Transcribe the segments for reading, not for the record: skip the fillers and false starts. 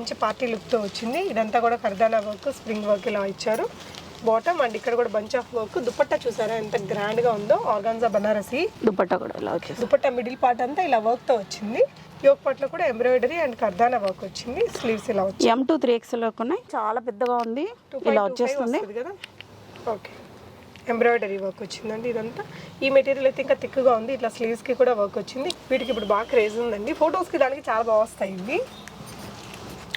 మంచి పార్టీ లుక్తో వచ్చింది. ఇదంతా కూడా కర్దానా వర్క్, స్ప్రింగ్ వర్క్ ఇలా ఇచ్చారు. బాటమ్ అండ్ ఇక్కడ కూడా బంచ్ ఆఫ్ వర్క్. దుపట్టా చూసారా ఎంత గ్రాండ్గా ఉందో, ఆర్గాన్జా బనారసి దుపట్టా కూడా ఇలా వచ్చేసి దుపట్టా మిడిల్ పార్ట్ అంతా ఇలా వర్క్తో వచ్చింది. యోక్ పార్ట్లో కూడా ఎంబ్రాయిడరీ అండ్ కర్దానా వర్క్ వచ్చింది. స్లీవ్స్ ఇలా వచ్చింది. M2 3XL వరకు ఉన్నాయి. చాలా పెద్దగా ఉంది, ఇలా వచ్చేస్తుంది కదా. ఓకే, ఎంబ్రాయిడరీ వర్క్ వచ్చిందండి. ఇదంతా ఈ మెటీరియల్ అయితే ఇంకా థిక్గా ఉంది. ఇట్లా స్లీవ్స్కి కూడా వర్క్ వచ్చింది. వీటికి ఇప్పుడు బాగా క్రేజ్ ఉందండి. ఫొటోస్కి దానికి చాలా బాగా వస్తాయి ఇవి.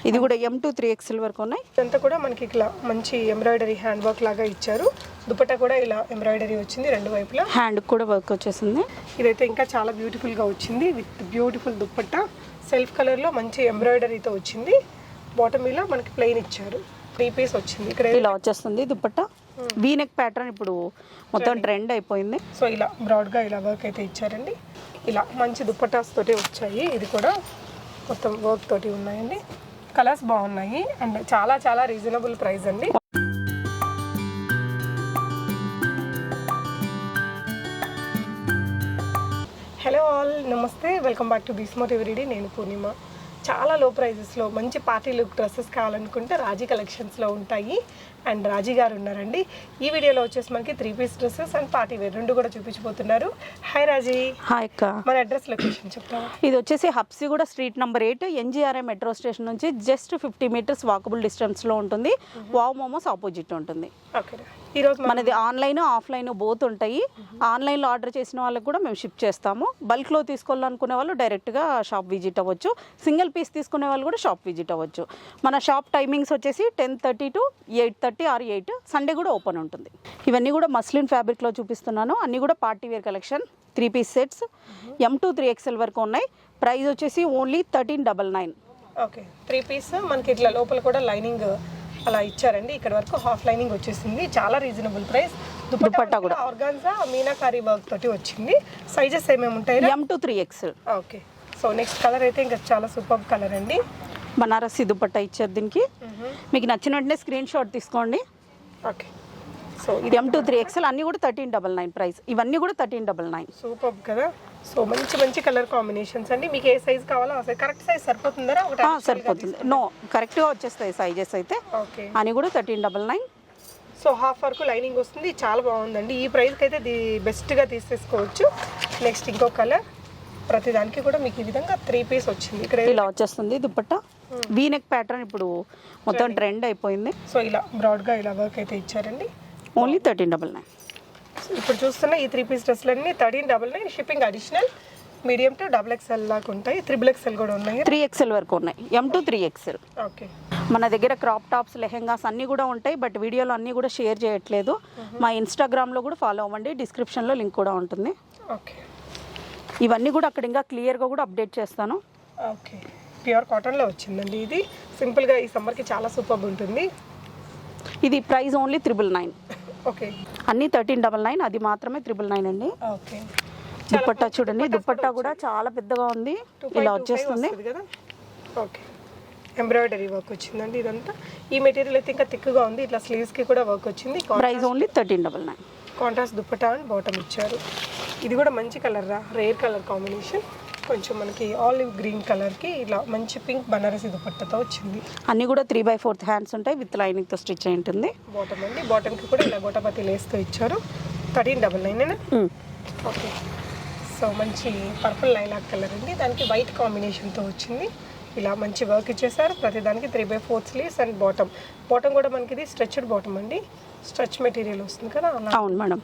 ఇది కూడా M2 3XL వరకు ఉన్నాయి. ఇదంతా కూడా మనకి ఇట్లా మంచి ఎంబ్రాయిడరీ హ్యాండ్ వర్క్ లాగా ఇచ్చారు. దుపట్టా కూడా ఇలా ఎంబ్రాయిడరీ వచ్చింది రెండు వైపులా. హ్యాండ్ కూడా వర్క్ వచ్చేసింది. ఇదైతే ఇంకా చాలా బ్యూటిఫుల్గా వచ్చింది విత్ బ్యూటిఫుల్ దుపట్టా. సెల్ఫ్ కలర్లో మంచి ఎంబ్రాయిడరీతో వచ్చింది. బాటమ్ ఇలా మనకి ప్లెయిన్ ఇచ్చారు. 3 పీస్ వచ్చింది. ఇక్కడ ఇలా వచ్చేస్తుంది దుపట్టా. వీనెక్ ప్యాటర్న్ ఇప్పుడు మొత్తం ట్రెండ్ అయిపోయింది. సో ఇలా బ్రాడ్గా ఇలా వర్క్ అయితే ఇచ్చారండి. ఇలా మంచి దుపట్టాస్ తోటి వచ్చాయి. ఇది కూడా మొత్తం వర్క్ తోటి ఉన్నాయండి. కలర్స్ బాగున్నాయి అండ్ చాలా చాలా రీజనబుల్ ప్రైస్ అండి. హలో ఆల్, నమస్తే, వెల్కమ్ బ్యాక్ టు బీస్మోట్ ఎవ్రీడే. నేను పూర్ణిమ. చాలా లో ప్రైజెస్లో మంచి పార్టీ లుక్ డ్రెస్సెస్ కావాలనుకుంటే రాజీ కలెక్షన్స్లో ఉంటాయి. అండ్ రాజీ గారు ఉన్నారండి. ఈ వీడియోలో వచ్చేసి మనకి 3 piece dresses and party wear రెండు కూడా చూపించబోతున్నారు. హాయ్ రాజీ. హాయ్ అక్క. మన అడ్రస్ లొకేషన్ చెప్తావా? ఇది వచ్చేసి Habsiguda street number 8 NGRI metro station నుంచి జస్ట్ 50 మీటర్స్ వాకబుల్ డిస్టెన్స్లో ఉంటుంది. వావ్ మోమోస్ ఆపోజిట్ ఉంటుంది. ఓకే, ఈరోజు మనది ఆన్లైన్ ఆఫ్లైన్ బోత్ ఉంటాయి. ఆన్లైన్లో ఆర్డర్ చేసిన వాళ్ళకి కూడా మేము షిప్ చేస్తాము. బల్క్లో తీసుకోవాలనుకునే వాళ్ళు డైరెక్ట్గా షాప్ విజిట్ అవ్వచ్చు. సింగిల్ పీస్ తీసుకునే వాళ్ళు కూడా షాప్ విజిట్ అవ్వచ్చు. మన షాప్ టైమింగ్స్ వచ్చేసి 10:30 to 8:30 or 8. సండే కూడా ఓపెన్ ఉంటుంది. ఇవన్నీ కూడా మస్లిన్ ఫ్యాబ్రిక్లో చూపిస్తున్నాను. అన్నీ కూడా party wear collection. 3 piece sets M2 3XL వరకు ఉన్నాయి. ప్రైస్ వచ్చేసి ఓన్లీ 1399. ఓకే, 3 పీస్ మనకి ఇట్లా లోపల కూడా లైనింగ్ అలా ఇచ్చారండి. ఇక్కడ వరకు హాఫ్ లైనింగ్ వచ్చేసింది. చాలా రీజనబుల్ ప్రైస్. దుపట్టా కూడా ఆర్గాన్జా మీనాకారి వర్క్ తోటి వచ్చింది. సైజెస్ ఏమేమి ఉంటాయి? M2 3XL. Okay, so next colour అయితే ఇంకా చాలా సూపర్ కలర్ అండి. బనారసి దుపట్టా ఇచ్చారు దీనికి. మీకు నచ్చిన వెంటనే స్క్రీన్ షాట్ తీసుకోండి. ఓకే, సో M2 3XL అన్నీ కూడా 1399 ప్రైస్. ఇవన్నీ కూడా 1399. సూపర్ కదా. సో మంచి మంచి కలర్ కాంబినేషన్స్ అండి. మీకు ఏ సైజ్ కావాలో ఆ సైజ్. కరెక్ట్ సైజ్ సరిపోతుందా? సరిపోతుంది. నో, కరెక్ట్గా వచ్చేస్తాయి సైజెస్ అయితే. ఓకే, అని కూడా 1399. సో హాఫ్ వరకు లైనింగ్ వస్తుంది. చాలా బాగుందండి. ఈ ప్రైస్కి అయితే బెస్ట్గా తీసేసుకోవచ్చు. నెక్స్ట్ ఇంకో కలర్. ప్రతిదానికి కూడా మీకు ఈ విధంగా 3 పీస్ వచ్చింది. ఇక్కడ ఇలా వచ్చేస్తుంది దుపట్టా. వీనెక్ ప్యాటర్న్ ఇప్పుడు మొత్తం ట్రెండ్ అయిపోయింది. సో ఇలా బ్రాడ్గా ఇలా వర్క్ అయితే ఇచ్చారండి. ఓన్లీ 1399. ఇప్పుడు చూస్తున్న ఈ 3 పీస్ డ్రెస్లన్నీ 1399. Shipping additional. Medium to XXL లాగా ఉంటాయి. XXL కూడా ఉన్నాయి. 3XL వరకు ఉన్నాయి. M2 3XL. ఓకే, మన దగ్గర క్రాప్ టాప్స్, లెహెంగాస్ అన్నీ కూడా ఉంటాయి. బట్ వీడియోలో అన్నీ కూడా షేర్ చేయట్లేదు. మా ఇన్స్టాగ్రామ్లో కూడా ఫాలో అవ్వండి. డిస్క్రిప్షన్లో లింక్ కూడా ఉంటుంది. ఓకే, ఇవన్నీ కూడా అక్కడ ఇంకా క్లియర్గా కూడా అప్డేట్ చేస్తాను. ఓకే, ప్యూర్ కాటన్లో వచ్చిందండి. ఇది సింపుల్గా ఈ సమ్మర్కి చాలా సూపర్ ఉంటుంది. ఇది ప్రైస్ ఓన్లీ 999. ఓకే, అన్నీ 1399. అది మాత్రమే 999 అండి. ఓకే, దుపట్టా చూడండి. దుపట్టా కూడా చాలా పెద్దగా ఉంది. ఇలా వచ్చేస్తుంది కదా. ఓకే, ఎంబ్రాయిడరీ వర్క్ వచ్చిందండి. ఇదంతా ఈ మెటీరియల్ అయితే ఇంకా థిక్గా ఉంది. ఇట్లా స్లీవ్స్కి కూడా వర్క్ వచ్చింది. Price only 1399. Contrast dupatta and bottom ఇచ్చారు. ఇది కూడా మంచి కలర్ రేర్ కలర్ కాంబినేషన్. కొంచెం మనకి ఆలివ్ గ్రీన్ కలర్కి ఇలా మంచి పింక్ బనారసి దుపట్టాతో వచ్చింది. అన్నీ కూడా 3/4 హ్యాండ్స్ ఉంటాయి. విత్ లైనింగ్తో స్టిచ్ అయి ఉంటుంది. బాటమ్ అండి. బాటమ్కి కూడా ఇలా గోటాపతి లేస్తో ఇచ్చారు. 1399. ఓకే, సో మంచి పర్పుల్ లైలాక్ కలర్ అండి. దానికి వైట్ కాంబినేషన్తో వచ్చింది. ఇలా మంచి వర్క్ ఇచ్చేసారు. ప్రతిదానికి 3/4 స్లీవ్స్ అండ్ బాటమ్. బాటమ్ కూడా మనకి ఇది స్ట్రెచ్డ్ బాటమ్ అండి. స్ట్రెచ్ మెటీరియల్ వస్తుంది కదా అలా. అవును మేడం.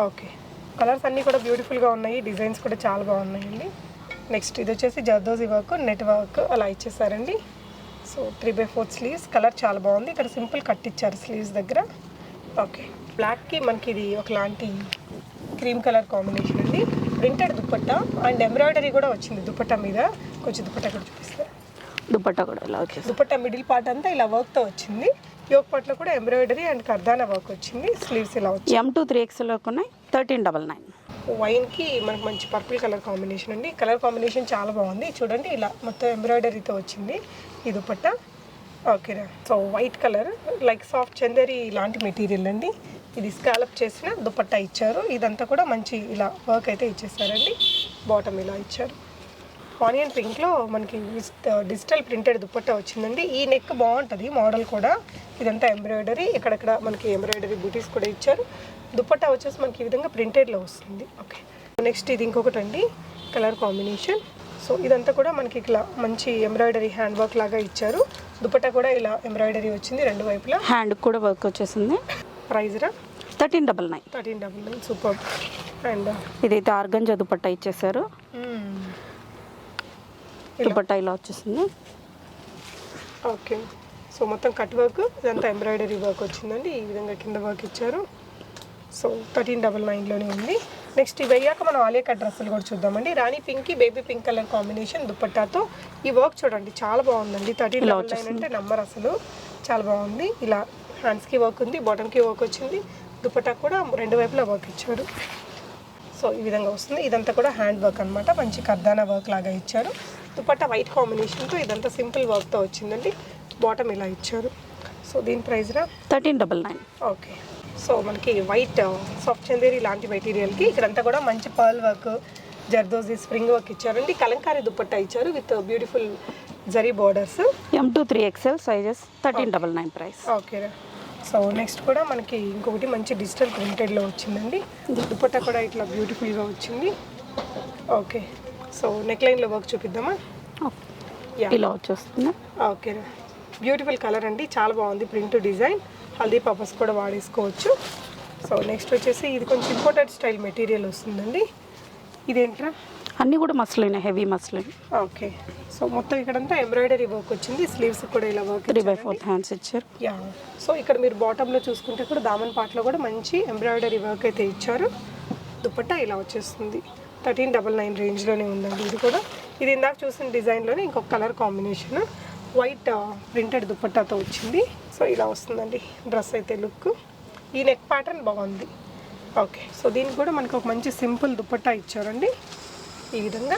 ఓకే, కలర్స్ అన్నీ కూడా బ్యూటిఫుల్గా ఉన్నాయి. డిజైన్స్ కూడా చాలా బాగున్నాయండి. నెక్స్ట్ ఇది వచ్చేసి జర్దోజీ వర్క్, నెట్ వర్క్ అలా ఇచ్చేసారండి. So 3/4 sleeves. కలర్ చాలా బాగుంది. ఇక్కడ సింపుల్ కట్ ఇచ్చారు స్లీవ్స్ దగ్గర. ఓకే, బ్లాక్కి మనకి ఇది ఒకలాంటి క్రీమ్ కలర్ కాంబినేషన్ అండి. ప్రింటెడ్ దుపట్టా అండ్ ఎంబ్రాయిడరీ కూడా వచ్చింది దుపట్టా మీద. కొంచెం దుపట్టా కూడా చూపిస్తారు. దుపట్టా కూడా ఇలా వచ్చేసి దుపట్టా మిడిల్ పార్ట్ అంతా ఇలా వర్క్తో వచ్చింది. యోక్ పార్ట్లో కూడా ఎంబ్రాయిడరీ అండ్ కర్దానా వర్క్ వచ్చింది. స్లీవ్స్ ఇలా వచ్చి M2 3XL వరకు ఉన్నాయి. 1399. వైన్కి మనకు మంచి పర్పుల్ కలర్ కాంబినేషన్ అండి. కలర్ కాంబినేషన్ చాలా బాగుంది. చూడండి ఇలా మొత్తం ఎంబ్రాయిడరీతో వచ్చింది ఈ దుపట్టా. ఓకేనా. So white colour like soft Chanderi లాంటి మెటీరియల్ అండి. ఇది స్కాలప్ చేసిన దుపట్టా ఇచ్చారు. ఇదంతా కూడా మంచి ఇలా వర్క్ అయితే ఇచ్చేసారండి. బాటమ్ ఇలా ఇచ్చారు. ఆనియన్ పింక్లో మనకి డిజిటల్ ప్రింటెడ్ దుపట్టా వచ్చిందండి. ఈ నెక్ బాగుంటుంది మోడల్ కూడా. ఇదంతా ఎంబ్రాయిడరీ, ఇక్కడక్కడ మనకి ఎంబ్రాయిడరీ బూటీస్ కూడా ఇచ్చారు. దుపట్టా వచ్చేసి మనకి ఈ విధంగా ప్రింటెడ్లో వస్తుంది. ఓకే, నెక్స్ట్ ఇది ఇంకొకటి అండి, కలర్ కాంబినేషన్. సో ఇదంతా కూడా మనకి ఇట్లా మంచి ఎంబ్రాయిడరీ హ్యాండ్ వర్క్ లాగా ఇచ్చారు. దుపట్టా కూడా ఇలా ఎంబ్రాయిడరీ వచ్చింది రెండు వైపులా. హ్యాండ్ కూడా వర్క్ వచ్చేసింది. ప్రైస్ రా 1399. 1399. సూపర్. అండ్ ఇదైతే ఆర్గంజా దుపట్టా ఇచ్చేసారు. దుపట్టా ఇలా వచ్చేసింది. ఓకే, సో మొత్తం కట్ వర్క్, ఇదంతా ఎంబ్రాయిడరీ వర్క్ వచ్చిందండి. ఈ విధంగా కింద వర్క్ ఇచ్చారు. సో 1399లోనే ఉంది. నెక్స్ట్ ఇవి అయ్యాక మనం ఆలియా కట్ డ్రెస్సులు కూడా చూద్దామండి. రాణి పింక్కి బేబీ పింక్ కలర్ కాంబినేషన్ దుపట్టాతో. ఈ వర్క్ చూడండి చాలా బాగుందండి. 1399 అంటే నంబర్ అసలు చాలా బాగుంది. ఇలా హ్యాండ్స్కి వర్క్ ఉంది, బాటమ్కి వర్క్ వచ్చింది. దుపట్టా కూడా రెండు వైపులా వర్క్ ఇచ్చారు. సో ఈ విధంగా వస్తుంది. ఇదంతా కూడా హ్యాండ్ వర్క్ అనమాట, మంచి కర్దానా వర్క్ లాగా ఇచ్చారు. దుపట్టా వైట్ కాంబినేషన్తో, ఇదంతా సింపుల్ వర్క్తో వచ్చిందండి. బాటమ్ ఇలా ఇచ్చారు. సో దీని ప్రైస్ రా 1399. ఓకే, సో మనకి వైట్ సాఫ్ట్ చందేరి లాంటి మెటీరియల్కి ఇక్కడంతా కూడా మంచి pearl work, zardozi spring work ఇచ్చారండి. కలంకారీ దుపట్టా ఇచ్చారు with beautiful zari borders. M2 3XL sizes 1399 price. Okay, so next కూడా మనకి ఇంకొకటి మంచి డిజిటల్ ప్రింటెడ్లో వచ్చిందండి. దుపట్టా కూడా ఇట్లా బ్యూటిఫుల్గా వచ్చింది. ఓకే, సో నెక్ లైన్లో వర్క్ చూపిద్దామా? ఇలా వచ్చేస్తుంది. ఓకే, బ్యూటిఫుల్ కలర్ అండి, చాలా బాగుంది ప్రింట్ డిజైన్. హల్దీ పర్పస్ కూడా వాడేసుకోవచ్చు. సో నెక్స్ట్ వచ్చేసి ఇది కొంచెం ఇంపోర్టెడ్ స్టైల్ మెటీరియల్ వస్తుందండి. ఇదేంట్రా? అన్నీ కూడా muslin, heavy muslin. Okay, so మొత్తం ఇక్కడంతా ఎంబ్రాయిడరీ వర్క్ వచ్చింది. స్లీవ్స్ కూడా ఇలా వర్క్ 3/4 హ్యాండ్స్ ఇచ్చారు. యా, సో ఇక్కడ మీరు బాటంలో చూసుకుంటే కూడా దామన్ పార్ట్లో కూడా మంచి ఎంబ్రాయిడరీ వర్క్ అయితే ఇచ్చారు. దుపట్టా ఇలా వచ్చేస్తుంది. 1399 రేంజ్లోనే ఉందండి ఇది కూడా. ఇది ఇందాక చూసిన డిజైన్లోనే ఇంకొక కలర్ కాంబినేషన్, వైట్ ప్రింటెడ్ దుపట్టాతో వచ్చింది. సో ఇలా వస్తుందండి డ్రెస్ అయితే లుక్. ఈ నెక్ ప్యాటర్న్ బాగుంది. ఓకే, సో దీనికి కూడా మనకు ఒక మంచి సింపుల్ దుపట్టా ఇచ్చారండి. ఈ విధంగా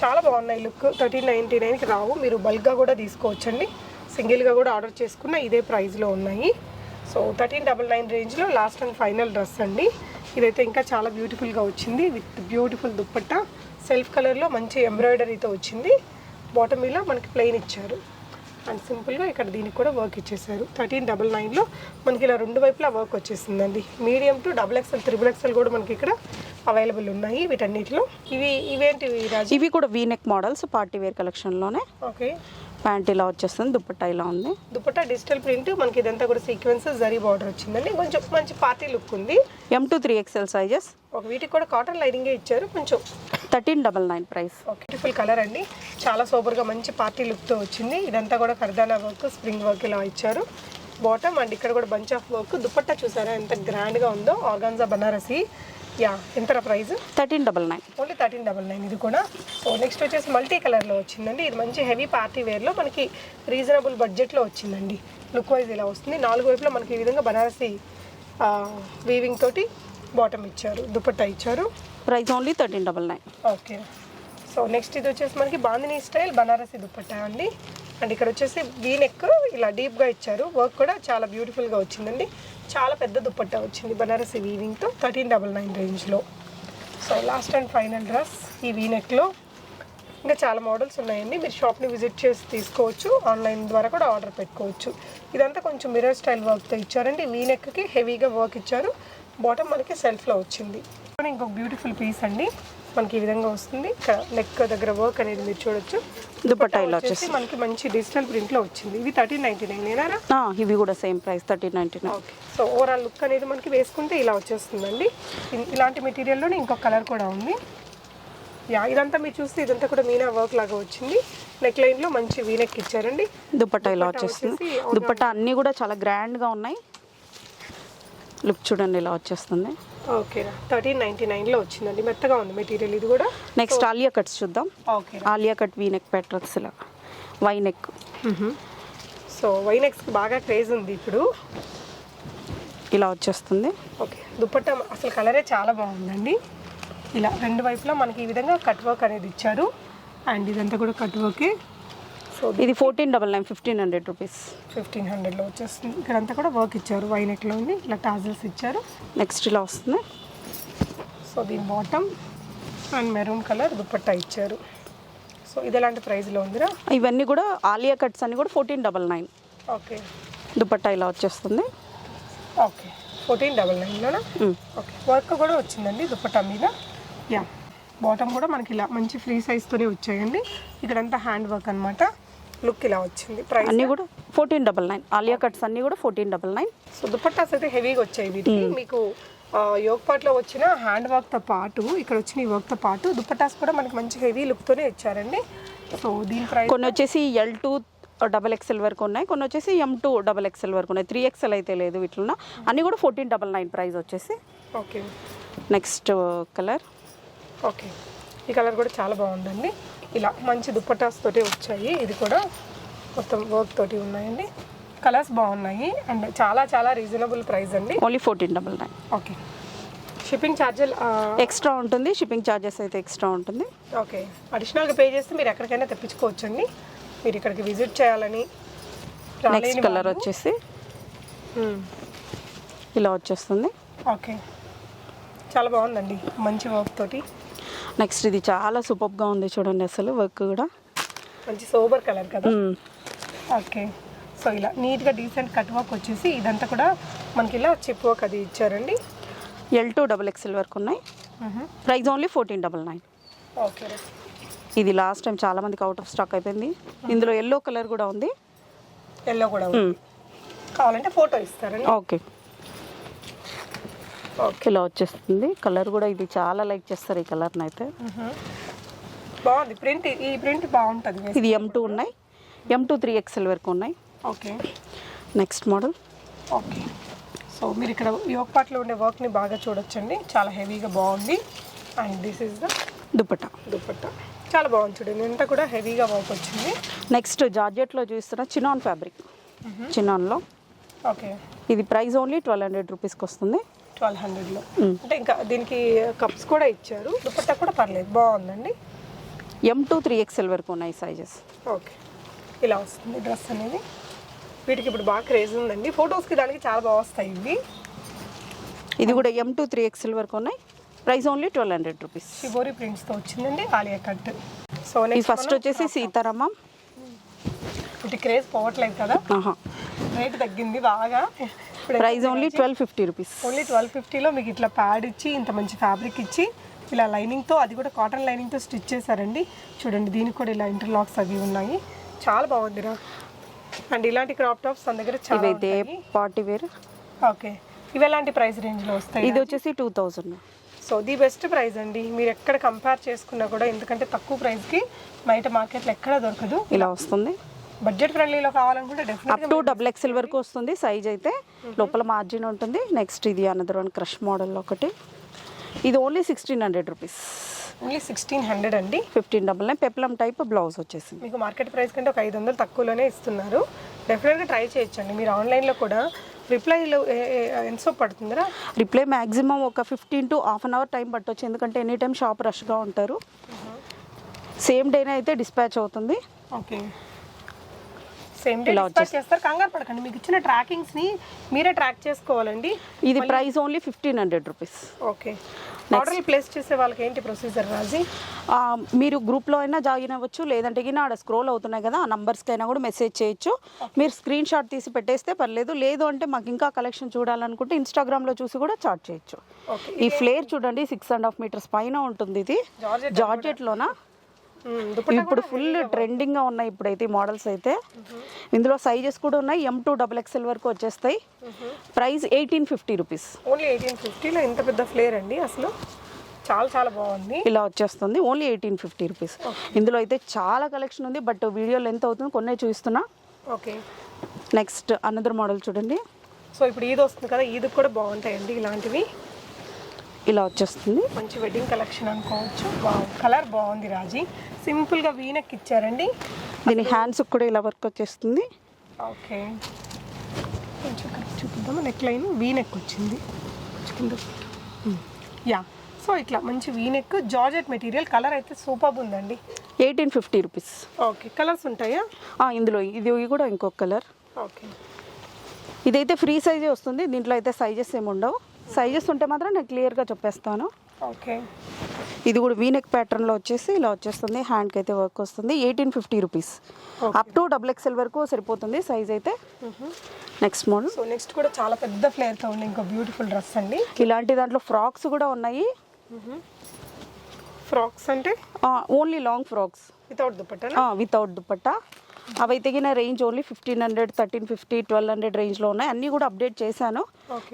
చాలా బాగున్నాయి లుక్. 1399కి రావు, మీరు బల్క్గా కూడా తీసుకోవచ్చండి. సింగిల్గా కూడా ఆర్డర్ చేసుకున్న ఇదే ప్రైస్లో ఉన్నాయి. సో 1399 రేంజ్లో లాస్ట్ అండ్ ఫైనల్ డ్రెస్ అండి. ఇదైతే ఇంకా చాలా బ్యూటిఫుల్గా వచ్చింది విత్ బ్యూటిఫుల్ దుపట్టా. సెల్ఫ్ కలర్లో మంచి ఎంబ్రాయిడరీతో వచ్చింది. బాటమ్ ఇలా మనకి ప్లెయిన్ ఇచ్చారు అండ్ సింపుల్గా ఇక్కడ దీనికి కూడా వర్క్ ఇచ్చేసారు. 1399లో మనకి ఇలా రెండు వైపులా వర్క్ వచ్చేసిందండి. మీడియం టు XXL, XXL కూడా మనకి ఇక్కడ అవైలబుల్ ఉన్నాయి వీటన్నిటిలో. ఇవేంటివి రాజు? ఇవి కూడా వీనెక్ మోడల్స్, పార్టీ వేర్ కలెక్షన్లోనే. ఓకే, ప్యాంట్ ఇలా వచ్చేస్తుంది, దుపట్టా ఇలా ఉంది. దుపట్టా డిజిటల్ ప్రింట్, మనకి ఇదంతా కూడా సీక్వెన్స్ జరీ బార్డర్ వచ్చిందండి. కొంచెం మంచి పార్టీ లుక్ ఉంది. M2 3XL sizes. ఒక వీటికి కూడా కాటన్ లైనింగే ఇచ్చారు కొంచెం. 1399 ప్రైస్. ఓకే, బ్యూటిఫుల్ కలర్ అండి, చాలా సూపర్గా మంచి పార్టీ లుక్తో వచ్చింది. ఇదంతా కూడా కర్దానా వర్క్, స్ప్రింగ్ వర్క్ ఇలా ఇచ్చారు. బాటమ్ అండ్ ఇక్కడ కూడా బంచ్ ఆఫ్ వర్క్. దుపట్టా చూసారా ఎంత గ్రాండ్గా ఉందో, ఆర్గాన్జా బనారసి. యా, ఎంత ప్రైస్? 1399. ఓన్లీ 1399 ఇది కూడా. సో నెక్స్ట్ వచ్చేసి మల్టీ కలర్లో వచ్చిందండి. ఇది మంచి హెవీ పార్టీ వేర్లో మనకి రీజనబుల్ బడ్జెట్లో వచ్చిందండి. లుక్ వైజ్ ఇలా వస్తుంది. నాలుగు వైపులో మనకి ఈ విధంగా బనారసి వీవింగ్ తోటి బాటమ్ ఇచ్చారు, దుపట్టా ఇచ్చారు. Price only 1399. Okay, so next ఇది వచ్చేసి మనకి బాందినీ స్టైల్ బనారసి దుపట్టా అండి. అండ్ ఇక్కడ వచ్చేసి వీనెక్ ఇలా డీప్గా ఇచ్చారు. వర్క్ కూడా చాలా బ్యూటిఫుల్గా వచ్చిందండి. చాలా పెద్ద దుపట్టా వచ్చింది బనారసి వీవింగ్తో 1399 రేంజ్లో. So last and final dress ఈ వీనెక్లో. ఇంకా చాలా మోడల్స్ ఉన్నాయండి, మీరు షాప్ని విజిట్ చేసి తీసుకోవచ్చు, ఆన్లైన్ ద్వారా కూడా ఆర్డర్ పెట్టుకోవచ్చు. ఇదంతా కొంచెం మిర్రర్ స్టైల్ వర్క్తో ఇచ్చారండి. వీనెక్కి హెవీగా వర్క్ ఇచ్చారు. బాటమ్ మనకి సెల్ఫ్లో వచ్చింది. ఇంకొక బ్యూటిఫుల్ పీస్ అండి, మనకి ఈ విధంగా వస్తుంది. ఇక్కడ నెక్ దగ్గర వర్క్ అనేది మీరు చూడొచ్చు. దుపట్టా ఇలా వచ్చేసి మనకి మంచి డిజిటల్ ప్రింట్లో వచ్చింది. ఇవి 1399. ఇవి కూడా same price 1399. Okay, so overall look అనేది మనకి వేసుకుంటే ఇలా వచ్చేస్తుందండి. ఇలాంటి మెటీరియల్లోనే ఇంకొక కలర్ కూడా ఉంది. యా, ఇదంతా మీరు చూస్తే ఇదంతా కూడా మీనా వర్క్ లాగా వచ్చింది. నెక్ లైన్లో మంచి వీనెక్ ఇచ్చారండి. దుపట్టా ఇలా వచ్చేస్తుంది. దుపట్టా అన్నీ కూడా చాలా గ్రాండ్గా ఉన్నాయి. లుక్ చూడండి ఇలా వచ్చేస్తుంది. ఓకే, 1399లో వచ్చిందండి. మెత్తగా ఉంది మెటీరియల్ ఇది కూడా. నెక్స్ట్ ఆలియా కట్స్ చూద్దాం. Okay, Alia cut V-neck patterns ఇలా వైనెక్. సో వైనెక్స్కి బాగా క్రేజ్ ఉంది ఇప్పుడు. ఇలా వచ్చేస్తుంది. ఓకే, దుపట్టా అసలు కలరే చాలా బాగుందండి. ఇలా రెండు వైపులా మనకి ఈ విధంగా కట్ వర్క్ అనేది ఇచ్చారు. అండ్ ఇదంతా కూడా కట్ వర్కే. సో ఇది 1499, 1500 రూపీస్. 1500లో వచ్చేస్తుంది. ఇక్కడంతా కూడా వర్క్ ఇచ్చారు. వైనెక్లో ఉంది, ఇలా టాజల్స్ ఇచ్చారు. నెక్స్ట్ ఇలా వస్తుంది. సో దీని bottom and maroon colour dupatta ఇచ్చారు. సో ఇది ఎలాంటి ప్రైస్లో ఉందిరా? ఇవన్నీ కూడా ఆలియా కట్స్ అన్ని కూడా 1499. ఓకే. దుపట్టా ఇలా వచ్చేస్తుంది. ఓకే 1499లోనా? ఓకే. వర్క్ కూడా వచ్చిందండి దుపట్టా మీద. యా, బాటమ్ కూడా మనకి ఇలా మంచి ఫ్రీ సైజ్తోనే వచ్చాయండి. ఇక్కడంతా హ్యాండ్ వర్క్ అనమాట. లుక్ ఇలా వచ్చింది. ప్రైస్ అన్నీ కూడా 1499. ఆలియా కట్స్ అన్నీ కూడా 1499. సో దుపట్టాస్ అయితే హెవీగా వచ్చాయి వీటికి. మీకు యోగ్ పార్ట్లో వచ్చిన హ్యాండ్ వర్క్తో పాటు ఇక్కడ వచ్చిన ఈ వర్క్తో పాటు దుపట్టాస్ కూడా మనకి మంచి హెవీ లుక్తోనే ఇచ్చారండి. సో దీని ప్రైస్ కొన్ని వచ్చేసి L2 XXL వరకు ఉన్నాయి, కొన్ని వచ్చేసి M2 XXL వరకు ఉన్నాయి. 3XL అయితే లేదు వీటిలో. అన్నీ కూడా 1499 ప్రైస్ వచ్చేసి. ఓకే. Next colour. ఓకే, ఈ కలర్ కూడా చాలా బాగుందండి. ఇలా మంచి దుపట్టాస్ తోటి వచ్చాయి. ఇది కూడా మొత్తం వర్క్ తోటి ఉన్నాయండి. కలర్స్ బాగున్నాయి అండ్ చాలా చాలా రీజనబుల్ ప్రైస్ అండి. Only 1499. Okay. Shipping charges extra ఉంటుంది. షిప్పింగ్ ఛార్జెస్ అయితే ఎక్స్ట్రా ఉంటుంది. ఓకే. అడిషనల్గా పే చేస్తే మీరు ఎక్కడికైనా తెప్పించుకోవచ్చండి. మీరు ఇక్కడికి విజిట్ చేయాలని నెక్స్ట్ కలర్ వచ్చేసి ఇలా వచ్చేస్తుంది. ఓకే, చాలా బాగుందండి మంచి వర్క్ తోటి. నెక్స్ట్ ఇది చాలా సూపర్గా ఉంది చూడండి, అసలు వర్క్ కూడా మంచి సోబర్ కలర్ కదా. ఓకే. సో ఇలా నీట్గా డీసెంట్ కట్ వర్క్ వచ్చేసి ఇదంతా కూడా మనకి ఇలా చిప్ వర్క్ అది ఇచ్చారండి. L2 XXL వరకు ఉన్నాయి. Price only 1499. ఓకే. ఇది లాస్ట్ టైం చాలా మందికి అవుట్ ఆఫ్ స్టాక్ అయిపోయింది. ఇందులో ఎల్లో కలర్ కూడా ఉంది. ఎల్లో కూడా ఉంది. కావాలంటే ఫోటో ఇస్తారండి. ఓకే. ఓకే, ఇలా వచ్చేస్తుంది. కలర్ కూడా ఇది చాలా లైక్ చేస్తారు ఈ కలర్ని అయితే. బాగుంది ప్రింట్. ఈ ప్రింట్ బాగుంటుంది. ఇది M2 ఉన్నాయి, M2 3XL వరకు ఉన్నాయి. Okay. Next model. Okay. So మీరు ఇక్కడ యోగ్ పార్ట్లో ఉండే వర్క్ని బాగా చూడొచ్చండి. చాలా హెవీగా బాగుంది. And this is the dupatta. చాలా బాగుంది చూడండి, ఇంత కూడా హెవీగా వర్క్ వచ్చింది. నెక్స్ట్ జార్జెట్లో చూస్తున్న చినాన్ ఫ్యాబ్రిక్. చినాన్లో. ఓకే. ఇది ప్రైస్ ఓన్లీ 1200 రూపీస్కి వస్తుంది. 1200లో అంటే ఇంకా దీనికి కప్స్ కూడా ఇచ్చారు. దుపట్టా కూడా పర్లేదు, బాగుందండి. M2 3XL వరకు ఉన్నాయి సైజెస్. ఓకే, ఇలా వస్తుంది డ్రెస్ అనేది. వీటికి ఇప్పుడు బాగా క్రేజ్ ఉందండి. ఫొటోస్కి దానికి చాలా బాగా వస్తాయి ఇవి. ఇది కూడా M2 3XL వరకు ఉన్నాయి. Price only 1200 rupees. షిబోరి ప్రింట్స్తో వచ్చిందండి ఆలియా కట్. సో ఈ ఫస్ట్ వచ్చేసి సీతారామ. వీటి క్రేజ్ పోవట్లేదు కదా, రేట్ తగ్గింది బాగా. Price only 1250 rupees. ఓన్లీ 1250లో మీకు ఇట్లా ప్యాడ్ ఇచ్చి ఇంత మంచి ఫ్యాబ్రిక్ ఇచ్చి ఇలా లైనింగ్తో, అది కూడా కాటన్ లైనింగ్తో స్టిచ్ చేశారండి. చూడండి, దీనికి కూడా ఇలా ఇంటర్లాక్స్ అవి ఉన్నాయి. చాలా బాగుందిరా. అండ్ ఇలాంటి క్రాప్ టాప్స్ మన దగ్గర చాలా ఇవైతే పార్టీ వేర్. ఓకే. ఇవి ఎలాంటి ప్రైస్ రేంజ్లో వస్తాయి? ఇది వచ్చేసి 2000. సో ది బెస్ట్ ప్రైస్ అండి. మీరు ఎక్కడ కంపేర్ చేసుకున్నా కూడా, ఎందుకంటే తక్కువ ప్రైస్కి బయట మార్కెట్లో ఎక్కడ దొరకదు. ఇలా వస్తుంది. బడ్జెట్ ఫ్రెండ్లీలో కావాలనుకుంటే డెఫినెట్గా అప్ టు XXL వరకు వస్తుంది సైజ్ అయితే. లోపల మార్జిన్ ఉంటుంది. నెక్స్ట్ ఇది అనదర్ వన్ క్రష్ మోడల్ ఒకటి. ఇది ఓన్లీ 1600 రూపీస్. ఓన్లీ 1600 అండి. 1599. పెప్లం టైప్ బ్లౌజ్ వచ్చేసింది. మీకు మార్కెట్ ప్రైస్ కంటే ఒక 500 తక్కువలోనే ఇస్తున్నారు. డెఫినెట్గా ట్రై చేయొచ్చండి. మీరు ఆన్లైన్లో కూడా రిప్లైలో ఎంతసేపు పడుతుందిరా? రిప్లై మ్యాక్సిమం ఒక 15 to half an hour time పట్టవచ్చు. ఎందుకంటే ఎనీ టైం షాప్ రష్గా ఉంటారు. సేమ్ డేనే అయితే డిస్పాచ్ అవుతుంది. ఓకే. సేమ్ డే డిస్పాచ్ చేస్తారు. కంగారు పడకండి, మీకు ఇచ్చిన ట్రాకింగ్స్ని మీరే ట్రాక్ చేసుకోవాలండి. ఇది ప్రైస్ ఓన్లీ 1500 రూపీస్. ఓకే. ఆర్డర్లు ప్లేస్ చేసే వాళ్ళకి ఏంటి ప్రొసీజర్ రాజీ? మీరు గ్రూప్లో అయినా జాయిన్ అవ్వచ్చు, లేదంటే కింద ఆడ స్క్రోల్ అవుతున్నాయి కదా, ఆ నంబర్స్కి అయినా కూడా మెసేజ్ చేయొచ్చు. మీరు స్క్రీన్ షాట్ తీసి పెట్టేస్తే పర్లేదు. లేదు అంటే మాకు ఇంకా కలెక్షన్ చూడాలనుకుంటే ఇన్స్టాగ్రామ్లో చూసి కూడా చాట్ చేయొచ్చు. ఈ ఫ్లేర్ చూడండి, 6.5 మీటర్స్ పైన ఉంటుంది. ఇది జార్జెట్లోనా. ఇప్పుడు ఫుల్ ట్రెండింగ్గా ఉన్నాయి ఇప్పుడైతే ఈ మోడల్స్ అయితే. ఇందులో సైజెస్ కూడా ఉన్నాయి. M2 XXL వరకు వచ్చేస్తాయి. Price 1850 rupees. ఓన్లీ 1850లో ఇంత పెద్ద ఫ్లేర్ అండి. అసలు చాలా చాలా బాగుంది. ఇలా వచ్చేస్తుంది. Only 1850 rupees. ఇందులో అయితే చాలా కలెక్షన్ ఉంది, బట్ వీడియో లెంత్ అవుతుంది, కొన్నే చూస్తున్నా. ఓకే. నెక్స్ట్ అనదర్ మోడల్ చూడండి. సో ఇప్పుడు ఈద్ వస్తుంది కదా, ఈద్ కూడా బాగుంటాయండి ఇలాంటివి. ఇలా వచ్చేస్తుంది. మంచి వెడ్డింగ్ కలెక్షన్ అనుకోవచ్చు. కలర్ బాగుంది రాజీ. సింపుల్గా వీనెక్ ఇచ్చారండి. దీని హ్యాండ్స్ కూడా ఇలా వర్క్ వచ్చేస్తుంది. ఓకే, కొంచెం చూపిద్దాము. నెక్ లైన్ వీనెక్ వచ్చింది కింద. యా, సో ఇట్లా మంచి వీనెక్ జార్జెట్ మెటీరియల్. కలర్ అయితే సూపర్ ఉందండి. 1850 రూపీస్. ఓకే. కలర్స్ ఉంటాయా? ఇందులో ఇది కూడా ఇంకొక కలర్. ఓకే. ఇదైతే ఫ్రీ సైజే వస్తుంది. దీంట్లో అయితే సైజెస్ ఏమి ఉండవు. సైజెస్ ఉంటే మాత్రం నేను క్లియర్గా చెప్పేస్తాను. ఓకే. ఇది కూడా వీనెక్ ప్యాటర్న్లో వచ్చేసి ఇలా వచ్చేస్తుంది. హ్యాండ్కి అయితే వర్క్ వస్తుంది. 1850 రూపీస్. అప్ టు XXL వరకు సరిపోతుంది సైజ్ అయితే. Next model. సో నెక్స్ట్ కూడా చాలా పెద్ద ఫ్లేర్తో ఉంది ఇంకో బ్యూటిఫుల్ డ్రెస్ అండి. ఇలాంటి దాంట్లో ఫ్రాక్స్ కూడా ఉన్నాయి. ఫ్రాక్స్ అంటే only long frocks without dupatta. Without dupatta. అవి తగిన రేంజ్ ఓన్లీ 1500, 1350, 1200 రేంజ్లో ఉన్నాయి. అన్నీ కూడా అప్డేట్ చేశాను,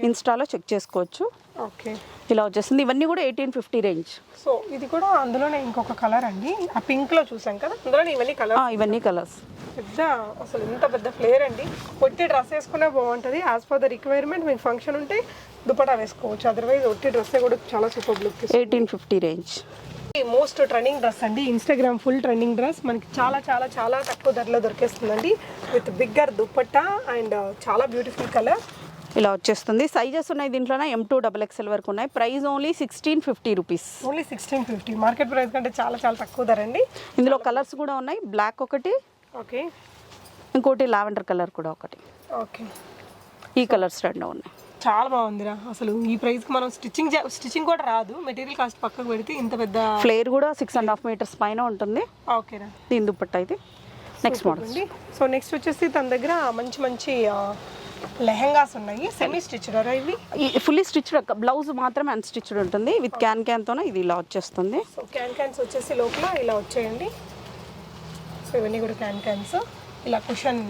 ఇన్స్టాలో చెక్ చేసుకోవచ్చు. ఓకే, ఇలా వచ్చేస్తుంది. ఇవన్నీ కూడా 1850 రేంజ్. సో ఇది కూడా అందులోనే ఇంకొక కలర్ అండి, ఆ పింక్లో చూసాం కదా, అందులోనే ఇవన్నీ కలర్. ఇవన్నీ కలర్స్. పెద్ద అసలు ఇంత పెద్ద ఫ్లేర్ అండి. ఒట్టి డ్రెస్ వేసుకునే బాగుంటుంది. యాజ్ పర్ ద రిక్వైర్మెంట్ మీకు ఫంక్షన్ ఉంటే దుపట్టా వేసుకోవచ్చు. అదర్వైజ్ ఒట్టి డ్రెస్ కూడా చాలా super look. 1850 range. Most trending dress అండి, ఇన్స్టాగ్రామ్ ఫుల్ ట్రెండింగ్ డ్రెస్. మనకి చాలా చాలా చాలా తక్కువ ధరలో దొరికేస్తుందండి. విత్ బిగ్గర్ దుపట్టా అండ్ చాలా బ్యూటిఫుల్ కలర్. ఇలా వచ్చేస్తుంది. సైజెస్ ఉన్నాయి దీంట్లోనే M2 XXL వరకు ఉన్నాయి. Price only 1650 rupees. Only 1650. Market price కంటే చాలా చాలా తక్కువ ధర అండి. ఇందులో కలర్స్ కూడా ఉన్నాయి. బ్లాక్ ఒకటి, ఓకే, ఇంకోటి లావెండర్ కలర్ కూడా ఒకటి. ఓకే, ఈ కలర్స్ రెండు ఉన్నాయి. చాలా బాగుందిరా. అసలు ఈ ప్రైస్కి మనం స్టిచ్చింగ్ కూడా రాదు. మెటీరియల్ కాస్ట్ పక్కకు పెడితే ఇంత పెద్ద ఫ్లేర్ కూడా 6.5 మీటర్స్ పైన ఉంటుంది. ఓకేనా, దీని దుపట్టా ఇది. నెక్స్ట్ మోడల్ అండి. సో నెక్స్ట్ వచ్చేసి తన దగ్గర మంచి మంచి లెహెంగాస్ ఉన్నాయి. సెమీ స్టిచ్డ్ ఇవి. ఫుల్లీ స్టిచ్డ్, బ్లౌజ్ మాత్రమే అన్స్టిచ్డ్ ఉంటుంది. విత్ క్యాన్తోనే ఇది ఇలా వచ్చేస్తుంది. సో క్యాన్స్ వచ్చేసి లోపల ఇలా వచ్చేయండి. సో ఇవన్నీ కూడా క్యాన్స్, ఇలా కుషన్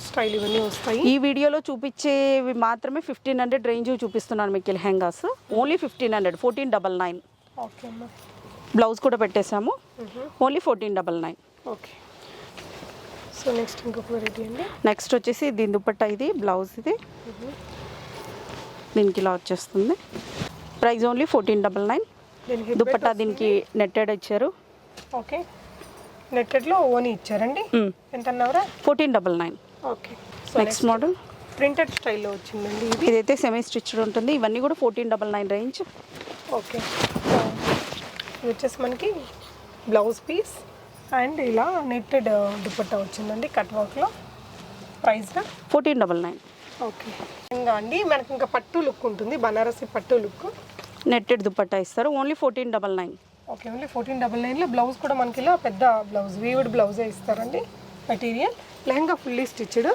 స్టైల్ ఇవన్నీ వస్తాయి. ఈ వీడియోలో చూపించేవి మాత్రమే 1500 రేంజ్ చూపిస్తున్నాను మీకు లెహెంగాస్. ఓన్లీ 1500, 1499. ఓకే అమ్మా. బ్లౌజ్ కూడా పెట్టేసాము. ఓన్లీ 1499. ఓకే. సో నెక్స్ట్ ఇంకొక వెరైటీ అండి. నెక్స్ట్ వచ్చేసి దీని దుపట్టా ఇది, బ్లౌజ్ ఇది. దీనికి ఇలా వచ్చేస్తుంది. Price only 1499. దుపట్టా దీనికి నెట్టెడ్ ఇచ్చారు. ఓకే, నెట్టెడ్లో ఓని ఇచ్చారండి. ఎంత అన్నారా? 1499. ఓకే. నెక్స్ట్ మోడల్ ప్రింటెడ్ స్టైల్లో వచ్చిందండి ఇది. ఇదైతే సెమీ స్టిచ్డ్ ఉంటుంది. ఇవన్నీ కూడా 1499 రేంజ్. ఓకే. ఇది వచ్చేసి మనకి బ్లౌజ్ పీస్ అండ్ ఇలా నెట్టెడ్ దుపట్టా వచ్చిందండి కట్ వర్క్లో. ప్రైస్ 1499. ఓకే. ఇంకా అండి మనకి ఇంకా పట్టు లుక్ ఉంటుంది, బనారసి పట్టు లుక్. నెట్టెడ్ దుపట్టా ఇస్తారు. ఓన్లీ 1499. ఓకే, ఓన్లీ 1499లో బ్లౌజ్ కూడా మనకి ఇలా పెద్ద బ్లౌజ్, వీవ్డ్ బ్లౌజే ఇస్తారండి. Material lehenga fully stitched.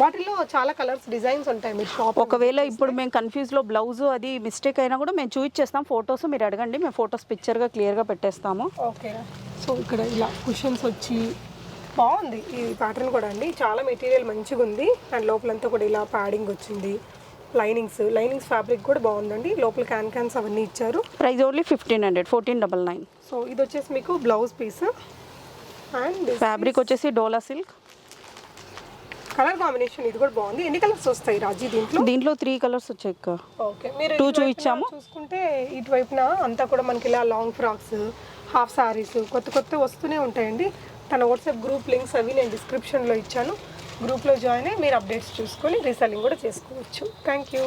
వాటిల్లో చాలా కలర్స్, డిజైన్స్ ఉంటాయి. మీరు షాప్ ఒకవేళ ఇప్పుడు మేము కన్ఫ్యూజ్లో బ్లౌజ్ అది మిస్టేక్ అయినా కూడా మేము చూపించేస్తాం. ఫొటోస్ మీరు అడగండి, మేము ఫొటోస్ పిక్చర్గా క్లియర్గా పెట్టేస్తాము. ఓకే. సో ఇక్కడ ఇలా కుషన్స్ వచ్చి బాగుంది ఈ ప్యాటర్న్ కూడా అండి. చాలా మెటీరియల్ మంచిగా ఉంది. అండ్ లోపలంతా కూడా ఇలా ప్యాడింగ్ వచ్చింది. లైనింగ్స్ ఫ్యాబ్రిక్ కూడా బాగుందండి. లోపల క్యాన్స్ అవన్నీ ఇచ్చారు. Price only 1500, 1499. సో ఇది వచ్చేసి మీకు బ్లౌజ్ పీస్ అండ్ ఫ్యాబ్రిక్ వచ్చేసి డోలా సిల్క్. కలర్ కాంబినేషన్ ఇది కూడా బాగుంది. ఎన్ని కలర్స్ వస్తాయి రాజీ దీంట్లో? దీంట్లో 3 కలర్స్ వచ్చాయి. ఓకే, మీరు 2 చూపించాము. చూసుకుంటే ఇటువైపున అంతా కూడా మనకి ఇలా లాంగ్ ఫ్రాక్స్, హాఫ్ సారీస్ కొత్త వస్తూనే ఉంటాయండి. తన వాట్సాప్ గ్రూప్ లింక్స్ అవి నేను డిస్క్రిప్షన్లో ఇచ్చాను. గ్రూప్లో జాయిన్ అయ్యి మీరు అప్డేట్స్ చూసుకొని రీసెల్లింగ్ కూడా చేసుకోవచ్చు. Thank you.